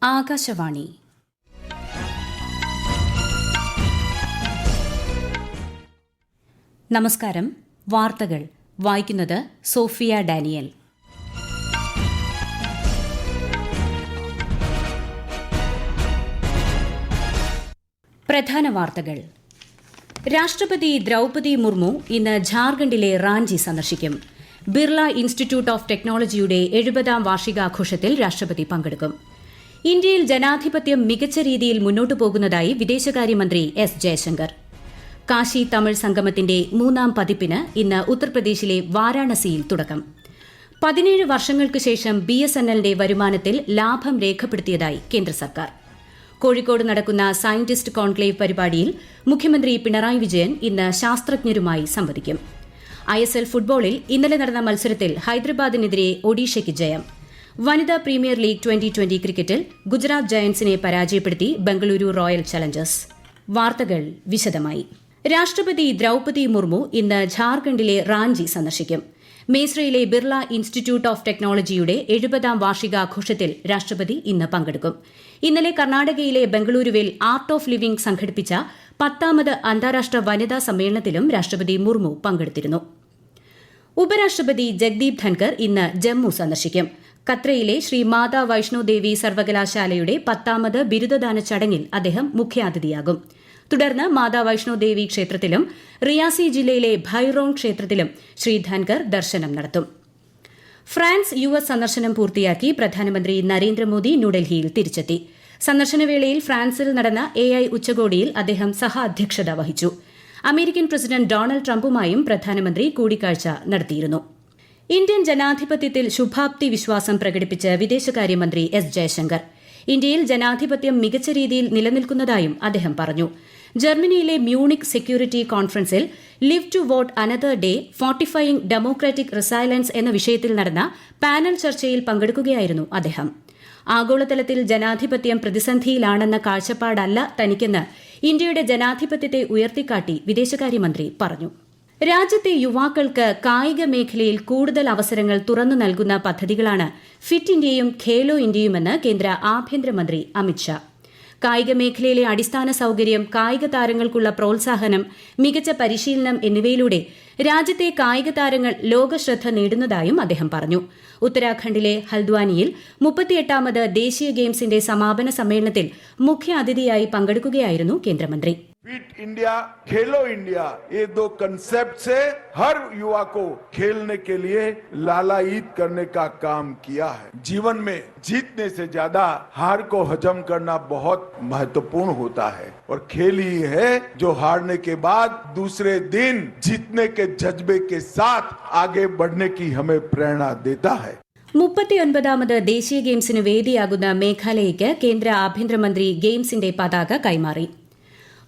ആകാശവാണി. നമസ്കാരം. വാർത്തകൾ വായിക്കുന്നത് സോഫിയ ഡാനിയൽ. പ്രധാന വാർത്തകൾ. രാഷ്ട്രപതി ദ്രൌപദി മുർമു ഇന്ന് ഝാർഖണ്ഡിലെ റാഞ്ചി സന്ദർശിക്കും. ബിർള ഇൻസ്റ്റിറ്റ്യൂട്ട് ഓഫ് ടെക്നോളജിയുടെ 70ാം വാർഷികാഘോഷത്തിൽ രാഷ്ട്രപതി പങ്കെടുക്കും. ഇന്ത്യയിൽ ജനാധിപത്യം മികച്ച രീതിയിൽ മുന്നോട്ടു പോകുന്നതായി വിദേശകാര്യമന്ത്രി എസ് ജയശങ്കർ. കാശി തമിഴ് സംഗമത്തിന്റെ 3ാം പതിപ്പിന് ഇന്ന് ഉത്തർപ്രദേശിലെ വാരാണസിയിൽ തുടക്കം. 17 വർഷങ്ങൾക്ക് ശേഷം BSNLന്റെ വരുമാനത്തിൽ ലാഭം രേഖപ്പെടുത്തിയതായി കേന്ദ്ര സർക്കാർ. കോഴിക്കോട് നടക്കുന്ന സയന്റിസ്റ്റ് കോൺക്ലേവ് പരിപാടിയിൽ മുഖ്യമന്ത്രി പിണറായി വിജയൻ ഇന്ന് ശാസ്ത്രജ്ഞരുമായി സംവദിക്കും. ISL ഫുട്ബോളിൽ ഇന്നലെ നടന്ന മത്സരത്തിൽ ഹൈദരാബാദിനെതിരെ ഒഡീഷയ്ക്ക് ജയം. വനിതാ പ്രീമിയർ ലീഗ് 2020 ക്രിക്കറ്റിൽ ഗുജറാത്ത് ജയന്റ്സിനെ പരാജയപ്പെടുത്തി ബംഗളൂരു റോയൽ ചലഞ്ചേഴ്സ്. വാർത്തകൾ വിശദമായി. രാഷ്ട്രപതി ദ്രൌപദി മുർമു ഇന്ന് ഝാർഖണ്ഡിലെ റാഞ്ചി സന്ദർശിക്കും. മേസ്രയിലെ ബിർള ഇൻസ്റ്റിറ്റ്യൂട്ട് ഓഫ് ടെക്നോളജിയുടെ 70ാം വാർഷികാഘോഷത്തിൽ രാഷ്ട്രപതി ഇന്ന് പങ്കെടുക്കും. ഇന്നലെ കർണാടകയിലെ ബംഗളൂരുവിൽ ആർട്ട് ഓഫ് ലിവിംഗ് സംഘടിപ്പിച്ച 10ാമത് അന്താരാഷ്ട്ര വനിതാ സമ്മേളനത്തിലും രാഷ്ട്രപതി മുർമു പങ്കെടുത്തിരുന്നു. ഉപരാഷ്ട്രപതി ജഗ്ദീപ് ധൻകർ ഇന്ന് ജമ്മു സന്ദർശിക്കും. ഖത്രയിലെ ശ്രീ മാതാ വൈഷ്ണോദേവി സർവകലാശാലയുടെ 10ാമത് ബിരുദദാന ചടങ്ങിൽ അദ്ദേഹം മുഖ്യാതിഥിയാകും. തുടർന്ന് മാതാ വൈഷ്ണോദേവി ക്ഷേത്രത്തിലും റിയാസി ജില്ലയിലെ ഭൈറോൺ ക്ഷേത്രത്തിലും ശ്രീ ധൻകർ ദർശനം നടത്തും. ഫ്രാൻസ് US സന്ദർശനം പൂർത്തിയാക്കി പ്രധാനമന്ത്രി നരേന്ദ്രമോദി ന്യൂഡൽഹിയിൽ തിരിച്ചെത്തി. സന്ദർശനവേളയിൽ ഫ്രാൻസിൽ നടന്ന AI ഉച്ചകോടിയിൽ അദ്ദേഹം സഹഅധ്യക്ഷത വഹിച്ചു. അമേരിക്കൻ പ്രസിഡന്റ് ഡൊണാൾഡ് ട്രംപുമായും പ്രധാനമന്ത്രി കൂടിക്കാഴ്ച നടത്തിയിരുന്നു. ഇന്ത്യൻ ജനാധിപത്യത്തിൽ ശുഭാപ്തി വിശ്വാസം പ്രകടിപ്പിച്ച് വിദേശകാര്യമന്ത്രി എസ് ജയശങ്കർ. ഇന്ത്യയിൽ ജനാധിപത്യം മികച്ച രീതിയിൽ നിലനിൽക്കുന്നതായും അദ്ദേഹം പറഞ്ഞു. ജർമ്മനിയിലെ മ്യൂണിക് സെക്യൂരിറ്റി കോൺഫറൻസിൽ live to vote another day fortifying democratic resilience എന്ന വിഷയത്തിൽ നടന്ന പാനൽ ചർച്ചയിൽ പങ്കെടുക്കുകയായിരുന്നു അദ്ദേഹം. ആഗോളതലത്തിൽ ജനാധിപത്യം പ്രതിസന്ധിയിലാണെന്ന കാഴ്ചപ്പാടല്ല തനിക്കെന്ന് ഇന്ത്യയുടെ ജനാധിപത്യത്തെ ഉയർത്തിക്കാട്ടി വിദേശകാര്യമന്ത്രി പറഞ്ഞു. രാജ്യത്തെ യുവാക്കൾക്ക് കായിക മേഖലയിൽ കൂടുതൽ അവസരങ്ങൾ തുറന്നു നൽകുന്ന പദ്ധതികളാണ് ഫിറ്റ് ഇന്ത്യയും ഖേലോ ഇന്ത്യയുമെന്ന് കേന്ദ്ര ആഭ്യന്തരമന്ത്രി അമിത്ഷാ. കായിക മേഖലയിലെ അടിസ്ഥാന സൌകര്യം, കായിക താരങ്ങൾക്കുള്ള പ്രോത്സാഹനം, മികച്ച പരിശീലനം എന്നിവയിലൂടെ രാജ്യത്തെ കായിക താരങ്ങൾ ലോകശ്രദ്ധ നേടുന്നതായും അദ്ദേഹം പറഞ്ഞു. ഉത്തരാഖണ്ഡിലെ ഹൽദ്വാനിയിൽ 38ാമത് ദേശീയ ഗെയിംസിന്റെ സമാപന സമ്മേളനത്തിൽ മുഖ്യാതിഥിയായി പങ്കെടുക്കുകയായിരുന്നു കേന്ദ്രമന്ത്രി. फिट इंडिया खेलो इंडिया, ये दो कंसेप्ट से हर युवा को खेलने के लिए लालायित करने का काम किया है. जीवन में जीतने से ज्यादा हार को हजम करना बहुत महत्वपूर्ण होता है और खेल ही है जो हारने के बाद दूसरे दिन जीतने के जज्बे के साथ आगे बढ़ने की हमें प्रेरणा देता है. 39ാമത് ദേശീയ ഗെയിംസിന് വേദിയാകുന്ന മേഘാലയയ്ക്ക് കേന്ദ്ര ആഭ്യന്തരമന്ത്രി ഗെയിംസിന്റെ പതാക കൈമാറി.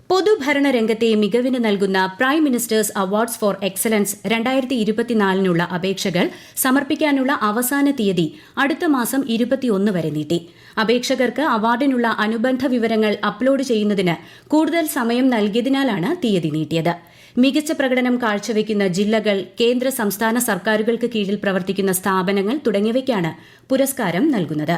പൊതുഭരണ രംഗത്തെ മികവിന് നൽകുന്ന prime ministers awards for excellence 2024 അപേക്ഷകൾ സമർപ്പിക്കാനുള്ള അവസാന തീയതി അടുത്ത മാസം 21 വരെ നീട്ടി. അപേക്ഷകർക്ക് അവാർഡിനുള്ള അനുബന്ധ വിവരങ്ങൾ അപ്ലോഡ് ചെയ്യുന്നതിന് കൂടുതൽ സമയം നൽകിയതിനാലാണ് തീയതി നീട്ടിയത്. മികച്ച പ്രകടനം കാഴ്ചവെക്കുന്ന ജില്ലകൾ, കേന്ദ്ര സംസ്ഥാന സർക്കാരുകൾക്ക് കീഴിൽ പ്രവർത്തിക്കുന്ന സ്ഥാപനങ്ങൾ തുടങ്ങിയവയ്ക്കാണ് പുരസ്കാരം നൽകുന്നത്.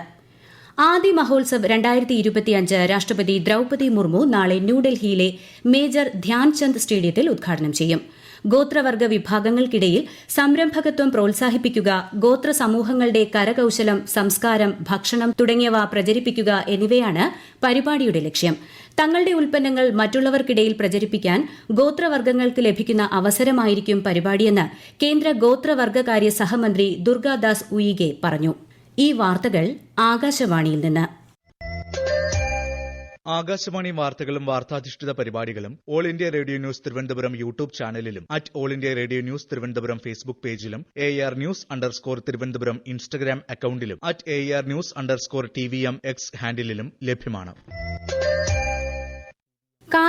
ആദി മഹോത്സവ് 2025 രാഷ്ട്രപതി ദ്രൌപദി മുർമു നാളെ ന്യൂഡൽഹിയിലെ മേജർ ധ്യാൻചന്ദ് സ്റ്റേഡിയത്തിൽ ഉദ്ഘാടനം ചെയ്യും. ഗോത്രവർഗ വിഭാഗങ്ങൾക്കിടയിൽ സംരംഭകത്വം പ്രോത്സാഹിപ്പിക്കുക, ഗോത്ര സമൂഹങ്ങളുടെ കരകൌശലം, സംസ്കാരം, ഭക്ഷണം തുടങ്ങിയവ പ്രചരിപ്പിക്കുക എന്നിവയാണ് പരിപാടിയുടെ ലക്ഷ്യം. തങ്ങളുടെ ഉൽപ്പന്നങ്ങൾ മറ്റുള്ളവർക്കിടയിൽ പ്രചരിപ്പിക്കാൻ ഗോത്രവർഗ്ഗങ്ങൾക്ക് ലഭിക്കുന്ന അവസരമായിരിക്കും പരിപാടിയെന്ന് കേന്ദ്ര ഗോത്രവർഗ്ഗകാര്യ സഹമന്ത്രി ദുർഗാദാസ് ഉയിഗെ പറഞ്ഞു. ഈ വാർത്തകൾ ആകാശവാണിയിൽ നിന്ന്. ആകാശവാണി വാർത്തകളും വാർത്താധിഷ്ഠിത പരിപാടികളും all India radio news Thiruvananthapuram YouTube ചാനലിലും all India radio news Thiruvananthapuram Facebook പേജിലും AR ന്യൂസ് _തിരുവനന്തപുരം ഇൻസ്റ്റഗ്രാം അക്കൌണ്ടിലും AR ന്യൂസ് _TVM X ഹാൻഡിലും ലഭ്യമാണ്.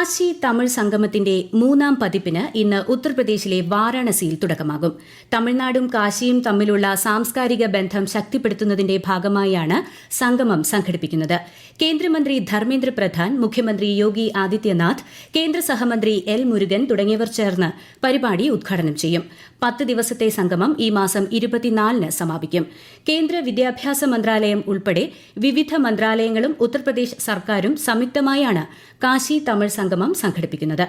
കാശി തമിഴ് സംഗമത്തിന്റെ 3ാം പതിപ്പിന് ഇന്ന് ഉത്തർപ്രദേശിലെ വാരാണസിയിൽ തുടക്കമാകും. തമിഴ്നാടും കാശിയും തമ്മിലുള്ള സാംസ്കാരിക ബന്ധം ശക്തിപ്പെടുത്തുന്നതിന്റെ ഭാഗമായാണ് സംഗമം സംഘടിപ്പിക്കുന്നത്. കേന്ദ്രമന്ത്രി ധർമ്മേന്ദ്ര പ്രധാൻ, മുഖ്യമന്ത്രി യോഗി ആദിത്യനാഥ്, കേന്ദ്ര സഹമന്ത്രി എൽ മുരുകൻ തുടങ്ങിയവർ ചേർന്ന് പരിപാടി ഉദ്ഘാടനം ചെയ്യും. 10 ദിവസത്തെ സംഗമം ഈ മാസം 24-ന് സമാപിക്കും. കേന്ദ്ര വിദ്യാഭ്യാസ മന്ത്രാലയം ഉൾപ്പെടെ വിവിധ മന്ത്രാലയങ്ങളും ഉത്തർപ്രദേശ് സർക്കാരും സംയുക്തമായാണ് കാശി തമിഴ് സംഗമം സംഘടിപ്പിക്കുന്നത്.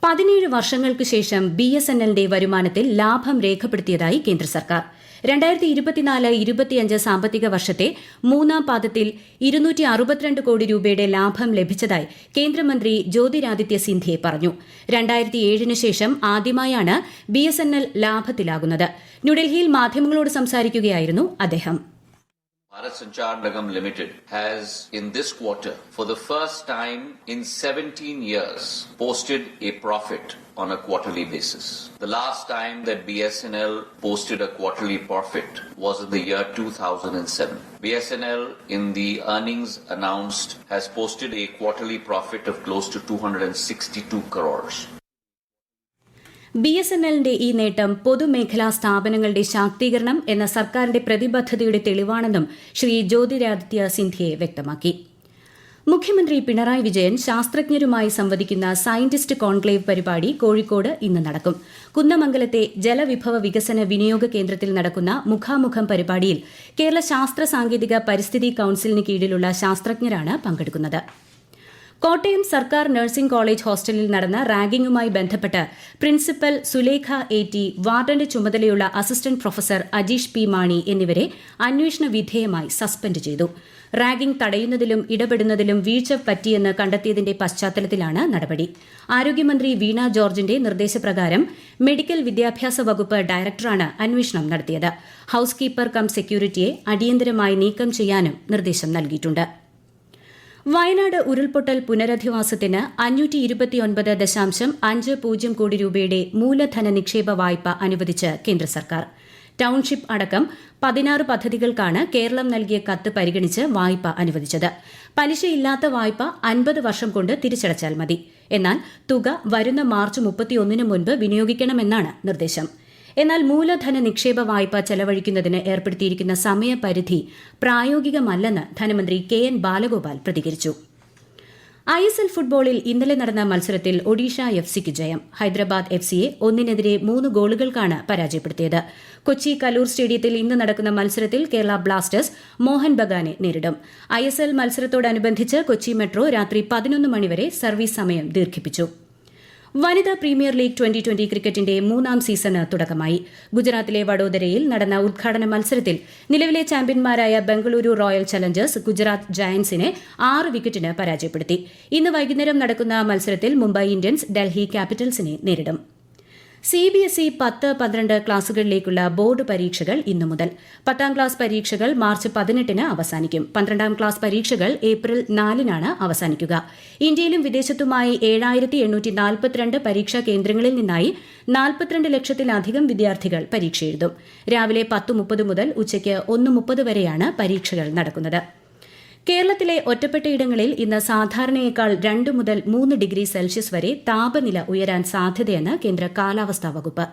17 വർഷങ്ങൾക്ക് ശേഷം BSNLന്റെ വരുമാനത്തിൽ ലാഭം രേഖപ്പെടുത്തിയതായി കേന്ദ്ര സർക്കാർ. 2024-25 സാമ്പത്തിക വർഷത്തെ 3ാം പാദത്തിൽ 262 കോടി രൂപയുടെ ലാഭം ലഭിച്ചതായി കേന്ദ്രമന്ത്രി ജ്യോതിരാദിത്യ സിന്ധ്യ പറഞ്ഞു. 2007 ശേഷം ആദ്യമായാണ് BSNL ലാഭത്തിലാകുന്നത്. ന്യൂഡൽഹിയിൽ മാധ്യമങ്ങളോട് സംസാരിക്കുകയായിരുന്നു അദ്ദേഹം. Bharat Sanchar Nigam Limited has in this quarter for the first time in 17 years posted a profit on a quarterly basis. The last time that BSNL posted a quarterly profit was in the year 2007. BSNL in the earnings announced has posted a quarterly profit of close to 262 crores. BSNLന്റെ ഈ നേട്ടം പൊതുമേഖലാ സ്ഥാപനങ്ങളുടെ ശാക്തീകരണം എന്ന സർക്കാരിന്റെ പ്രതിബദ്ധതയുടെ തെളിവാണെന്നും ശ്രീ ജ്യോതിരാദിത്യ സിന്ധ്യ വ്യക്തമാക്കി. മുഖ്യമന്ത്രി Pinarayi Vijayan ശാസ്ത്രജ്ഞരുമായി സംവദിക്കുന്ന scientist conclave പരിപാടി കോഴിക്കോട് ഇന്ന് നടക്കും. കുന്നമംഗലത്തെ ജലവിഭവ വികസന വിനിയോഗ കേന്ദ്രത്തിൽ നടക്കുന്ന മുഖാമുഖം പരിപാടിയിൽ കേരള ശാസ്ത്ര സാങ്കേതിക പരിസ്ഥിതി കൌൺസിലിന് കീഴിലുള്ള ശാസ്ത്രജ്ഞരാണ് പങ്കെടുക്കുന്നത്. കോട്ടയം സർക്കാർ നഴ്സിംഗ് കോളേജ് ഹോസ്റ്റലിൽ നടന്ന റാഗിംഗുമായി ബന്ധപ്പെട്ട് പ്രിൻസിപ്പൽ സുലേഖ AT, വാർഡന്റെ ചുമതലയുള്ള assistant professor Ajeesh P. Mani എന്നിവരെ അന്വേഷണ വിധേയമായി സസ്പെൻഡ് ചെയ്തു. റാഗിംഗ് തടയുന്നതിലും ഇടപെടുന്നതിലും വീഴ്ച പറ്റിയെന്ന് കണ്ടെത്തിയതിന്റെ പശ്ചാത്തലത്തിലാണ് നടപടി. ആരോഗ്യമന്ത്രി വീണ ജോർജിന്റെ നിർദ്ദേശപ്രകാരം മെഡിക്കൽ വിദ്യാഭ്യാസ വകുപ്പ് ഡയറക്ടറാണ് അന്വേഷണം നടത്തിയത്. ഹൌസ് കീപ്പർ കം സെക്യൂരിറ്റിയെ അടിയന്തരമായി നീക്കം ചെയ്യാനും നിർദ്ദേശം നൽകിയിട്ടുണ്ട്. വയനാട് ഉരുൾപൊട്ടൽ പുനരധിവാസത്തിന് 529.50 കോടി രൂപയുടെ മൂലധന നിക്ഷേപ വായ്പ അനുവദിച്ച് കേന്ദ്ര സർക്കാർ. ടൌൺഷിപ്പ് അടക്കം 16 പദ്ധതികൾക്കാണ് കേരളം നൽകിയ കത്ത് പരിഗണിച്ച് വായ്പ അനുവദിച്ചത്. പലിശയില്ലാത്ത വായ്പ 50 വർഷം കൊണ്ട് തിരിച്ചടച്ചാൽ മതി. എന്നാൽ തുക വരുന്ന മാർച്ച് 31 മുൻപ് വിനിയോഗിക്കണമെന്നാണ് നിർദ്ദേശം. എന്നാൽ മൂലധന നിക്ഷേപ വായ്പ ചെലവഴിക്കുന്നതിന് ഏർപ്പെടുത്തിയിരിക്കുന്ന സമയപരിധി പ്രായോഗികമല്ലെന്ന് ധനമന്ത്രി KN ബാലഗോപാൽ പ്രതികരിച്ചു. ISL ഫുട്ബോളിൽ ഇന്നലെ നടന്ന മത്സരത്തിൽ ഒഡീഷ FCക്ക് ജയം. ഹൈദരാബാദ് FCയെ 1-3 ഗോളുകൾക്കാണ് പരാജയപ്പെടുത്തിയത്. കൊച്ചി കലൂർ സ്റ്റേഡിയത്തിൽ ഇന്ന് നടക്കുന്ന മത്സരത്തിൽ കേരള ബ്ലാസ്റ്റേഴ്സ് മോഹൻ ബഗാനെ നേരിടും. ISL മത്സരത്തോടനുബന്ധിച്ച് കൊച്ചി മെട്രോ രാത്രി 11 മണിവരെ സർവീസ് സമയം ദീർഘിപ്പിച്ചു. വനിതാ പ്രീമിയർ ലീഗ് 2020 ക്രിക്കറ്റിന്റെ 3ാം സീസണ് തുടക്കമായി. ഗുജറാത്തിലെ വഡോദരയിൽ നടന്ന ഉദ്ഘാടന മത്സരത്തിൽ നിലവിലെ ചാമ്പ്യന്മാരായ ബംഗളൂരു റോയൽ ചലഞ്ചേഴ്സ് ഗുജറാത്ത് ജയന്റ്സിനെ 6 വിക്കറ്റിന് പരാജയപ്പെടുത്തി. ഇന്ന് വൈകുന്നേരം നടക്കുന്ന മത്സരത്തിൽ മുംബൈ ഇന്ത്യൻസ് ഡൽഹി ക്യാപിറ്റൽസിനെ നേരിടും. CBSE 10-12 ക്ലാസുകളിലേക്കുള്ള ബോർഡ് പരീക്ഷകൾ ഇന്നു മുതൽ. 10ാം ക്ലാസ് പരീക്ഷകൾ മാർച്ച് 18-ന് അവസാനിക്കും. 12ാം ക്ലാസ് പരീക്ഷകൾ ഏപ്രിൽ 4-നാണ് അവസാനിക്കുക. ഇന്ത്യയിലും വിദേശത്തുമായി 7,842 പരീക്ഷാ കേന്ദ്രങ്ങളിൽ നിന്നായി 42 ലക്ഷത്തിലധികം വിദ്യാർത്ഥികൾ പരീക്ഷ എഴുതും. രാവിലെ 10:30 മുതൽ ഉച്ചയ്ക്ക് 1:30 വരെയാണ് പരീക്ഷകൾ നടക്കുന്നത്. കേരളത്തിലെ ഒറ്റപ്പെട്ടയിടങ്ങളിൽ ഇന്ന് സാധാരണയേക്കാൾ 2 മുതൽ 3 ഡിഗ്രി സെൽഷ്യസ് വരെ താപനില ഉയരാൻ സാധ്യതയെന്ന് കേന്ദ്ര കാലാവസ്ഥാ വകുപ്പ്.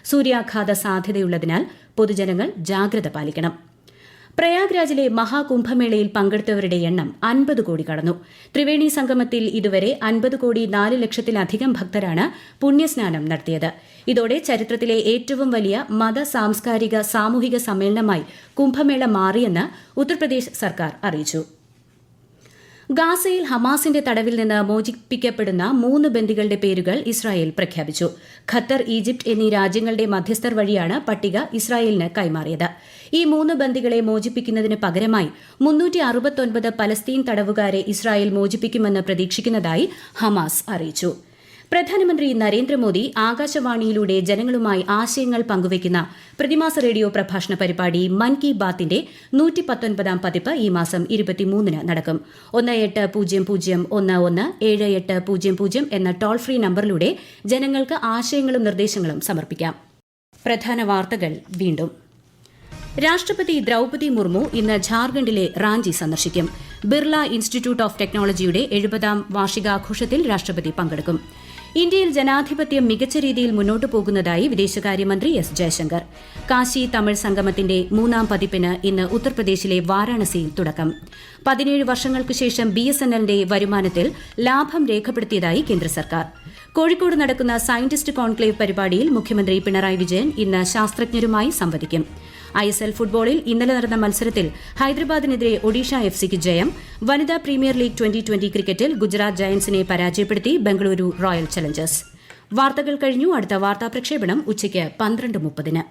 സൂര്യാഘാത സാധ്യതയുള്ളതിനാൽ പൊതുജനങ്ങൾ ജാഗ്രത പാലിക്കണം. പ്രയാഗ്രാജിലെ മഹാകുംഭമേളയിൽ പങ്കെടുത്തവരുടെ എണ്ണം 50 കോടി കടന്നു. ത്രിവേണി സംഗമത്തിൽ ഇതുവരെ 50,04 ലക്ഷത്തിലധികം ഭക്തരാണ് പുണ്യസ്നാനം നടത്തിയത്. ഇതോടെ ചരിത്രത്തിലെ ഏറ്റവും വലിയ മത, സാംസ്കാരിക, സാമൂഹിക സമ്മേളനമായി കുംഭമേള മാറിയെന്ന് ഉത്തർപ്രദേശ് സർക്കാർ അറിയിച്ചു. ഗാസയിൽ ഹമാസിന്റെ തടവിൽ നിന്ന് മോചിപ്പിക്കപ്പെടുന്ന 3 ബന്ദികളുടെ പേരുകൾ ഇസ്രായേൽ പ്രഖ്യാപിച്ചു. ഖത്തർ, ഈജിപ്ത് എന്നീ രാജ്യങ്ങളുടെ മധ്യസ്ഥർ വഴിയാണ് പട്ടിക ഇസ്രായേലിന് കൈമാറിയത്. ഈ 3 ബന്ദികളെ മോചിപ്പിക്കുന്നതിന് പകരമായി 369 പലസ്തീൻ തടവുകാരെ ഇസ്രായേൽ മോചിപ്പിക്കുമെന്ന് പ്രതീക്ഷിക്കുന്നതായി ഹമാസ് അറിയിച്ചു. പ്രധാനമന്ത്രി നരേന്ദ്രമോദി ആകാശവാണിയിലൂടെ ജനങ്ങളുമായി ആശയങ്ങൾ പങ്കുവയ്ക്കുന്ന പ്രതിമാസ റേഡിയോ പ്രഭാഷണ പരിപാടി മൻ കി ബാത്തിന്റെ 119ാം പതിപ്പ് ഈ മാസം 23-ന് നടക്കും. 1800117800 എന്ന ടോൾ ഫ്രീ നമ്പറിലൂടെ ജനങ്ങൾക്ക് ആശയങ്ങളും നിർദ്ദേശങ്ങളും സമർപ്പിക്കാം. പ്രധാന വാർത്തകൾ വീണ്ടും. രാഷ്ട്രപതി ദ്രൌപതി മുർമു ഇന്ന് ഝാർഖണ്ഡിലെ റാഞ്ചി സന്ദർശിക്കും. ബിർള ഇൻസ്റ്റിറ്റ്യൂട്ട് ഓഫ് ടെക്നോളജിയുടെ 70ാം വാർഷികാഘോഷത്തിൽ രാഷ്ട്രപതി പങ്കെടുക്കും. ഇന്ത്യയിൽ ജനാധിപത്യം മികച്ച രീതിയിൽ മുന്നോട്ടു പോകുന്നതായി വിദേശകാര്യമന്ത്രി എസ് ജയശങ്കർ. കാശി തമിഴ് സംഗമത്തിന്റെ 3ാം പതിപ്പിന് ഇന്ന് ഉത്തർപ്രദേശിലെ വാരാണസിയിൽ തുടക്കം. 17 വർഷങ്ങൾക്കു ശേഷം BSNLന്റെ വരുമാനത്തിൽ ലാഭം രേഖപ്പെടുത്തിയതായി കേന്ദ്ര സർക്കാർ. കോഴിക്കോട് നടക്കുന്ന സയന്റിസ്റ്റ് കോൺക്ലേവ് പരിപാടിയിൽ മുഖ്യമന്ത്രി പിണറായി വിജയൻ ഇന്ന് ശാസ്ത്രജ്ഞരുമായി സംവദിക്കും. ISL ഫുട്ബോളിൽ ഇന്നലെ നടന്ന മത്സരത്തിൽ ഹൈദരാബാദിനെതിരെ ഒഡീഷ FCക്ക് ജയം. വനിതാ പ്രീമിയർ ലീഗ് 2020 ക്രിക്കറ്റിൽ ഗുജറാത്ത് ജയന്റ്സിനെ പരാജയപ്പെടുത്തി ബംഗളൂരു റോയൽ ചലഞ്ചേഴ്സ്. വാർത്തകൾ കഴിഞ്ഞു. അടുത്ത വാർത്താ പ്രക്ഷേപണം ഉച്ചയ്ക്ക് 12:30.